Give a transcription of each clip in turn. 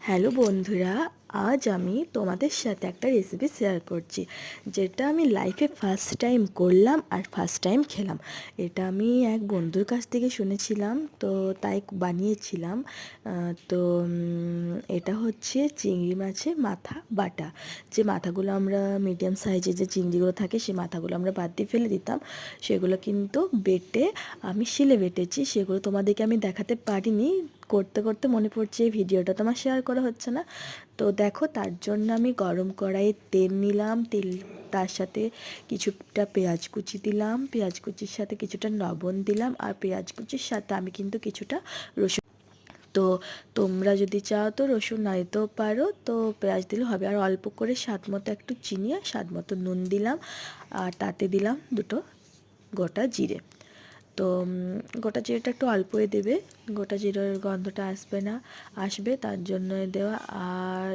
Hello বন্ধুরা, আজ আমি তোমাদের সাথে একটা রেসিপি শেয়ার করছি, যেটা আমি লাইফে ফার্স্ট টাইম করলাম আর ফার্স্ট টাইম খেলাম। এটা আমি এক বন্ধুর কাছ থেকে শুনেছিলাম, তো তাই বানিয়েছিলাম। এটা হচ্ছে চিংড়ি মাছের মাথা বাটা। যে মাথাগুলো আমরা মিডিয়াম সাইজের যে চিংড়িগুলো থাকে, সেই মাথাগুলো আমরা বাদ দিয়ে ফেলে দিতাম, সেগুলো কিন্তু বেটে আমি শিলে বেটেছি। সেগুলো তোমাদেরকে আমি দেখাতে পারিনি, করতে করতে মনে পড়ছে এই ভিডিওটা তোমার শেয়ার করা হচ্ছে না। তো দেখো, তার জন্য আমি গরম কড়াইয়ে তেল নিলাম, তার সাথে কিছুটা পেঁয়াজ কুচি দিলাম, পেঁয়াজ কুচির সাথে কিছুটা লবণ দিলাম, আর পেঁয়াজ কুচির সাথে আমি কিন্তু কিছুটা রসুন, তো তোমরা যদি চাও তো রসুন না দিতেও পারো, তো পেঁয়াজ দিলে হবে। আর অল্প করে স্বাদ মতো একটু চিনি আর স্বাদ মতো নুন দিলাম, আর তাতে দিলাম দুটো গোটা জিরে। তো গোটা জিরেটা একটু অল্পই দেবে, গোটা জিরের গন্ধটা আসবে তার জন্য দেওয়া। আর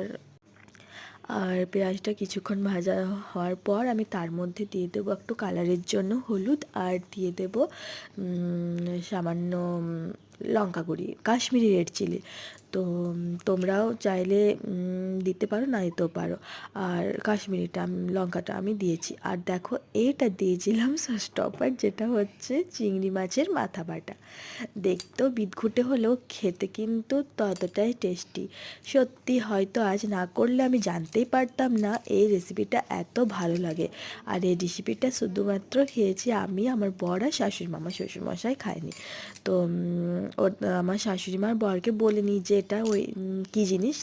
আর পেঁয়াজটা কিছুক্ষণ ভাজা হওয়ার পর আমি তার মধ্যে দিয়ে দেবো একটু কালারের জন্য হলুদ, আর দিয়ে দেবো সামান্য লঙ্কা গুঁড়ি, কাশ্মীরি রেড চিলি। তো তোমরাও চাইলে দিতে পারো, না দিতেও পারো। আর কাশ্মীরিটা লঙ্কাটা আমি দিয়েছি। আর দেখো, এটা দিয়েছিলাম সস টপার, যেটা হচ্ছে চিংড়ি মাছের মাথা বাটা। দেখতেও বিদঘুটে হলেও খেতে কিন্তু ততটাই টেস্টি। সত্যি হয়তো আজ না করলে আমি জানতেই পারতাম না এই রেসিপিটা এত ভালো লাগে। আর এই রেসিপিটা শুধুমাত্র খেয়েছি আমি, আমার বর আর শাশুড়ি মামা, শ্বশুরমশাই খায়নি। তো আমার শাশুড়ি মার বরকে বলিনি যে এটা কী জিনিস,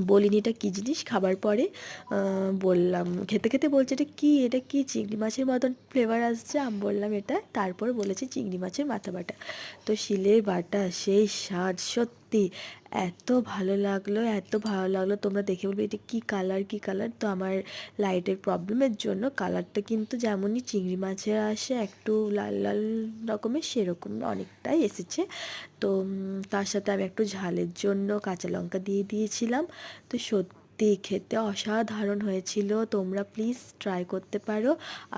বলিনি এটা কী জিনিস। খাবার পরে বললাম, খেতে খেতে বলছে এটা কি চিংড়ি মাছের মতন ফ্লেভার আসছে। আমি বললাম এটা, তারপর বলেছি চিংড়ি মাছের মাথা বাটা। তো শিলের বাটা সেই স্বাদ, সত্যি এত ভালো লাগলো, এত ভালো লাগলো। তোমরা দেখে বলবে এটা কী কালার। তো আমার লাইটের প্রবলেমের জন্য কালারটা কিন্তু যেমনই চিংড়ি মাছের আসে একটু লাল লাল রকমের, সেরকম অনেকটাই এসেছে। তো তার সাথে আমি একটু ঝালের জন্য কাঁচা লঙ্কা দিয়ে দিয়েছিলাম। তো সত্যি খেতে অসাধারণ হয়েছিল। তোমরা প্লিজ ট্রাই করতে পারো।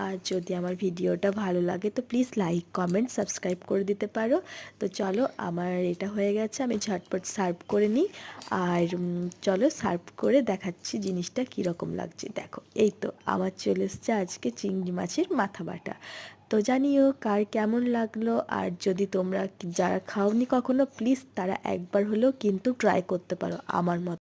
আর যদি আমার ভিডিওটা ভালো লাগে তো প্লিজ লাইক, কমেন্ট, সাবস্ক্রাইব করে দিতে পারো। তো চলো, আমার এটা হয়ে গেছে, আমি ঝটপট সার্ভ করে নিই। আর চলো সার্ভ করে দেখাচ্ছি জিনিসটা কীরকম লাগছে। দেখো, এই তো আমার চলে এসছে আজকে চিংড়ি মাছের মাথা বাটা। তো জানিও কার কেমন লাগলো। আর যদি তোমরা যারা খাওনি কখনো, প্লিজ তারা একবার হলেও কিন্তু ট্রাই করতে পারো আমার মতো।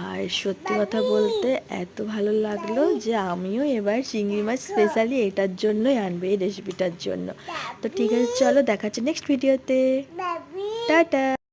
আর সত্যি কথা বলতে এত ভালো লাগলো যে আমিও এবার চিংড়ি মাছ স্পেশালি এটার জন্যই আনবো, এই রেসিপিটার জন্য। তো ঠিক আছে, চলো দেখাচ্ছি নেক্সট ভিডিওতে। টাটা।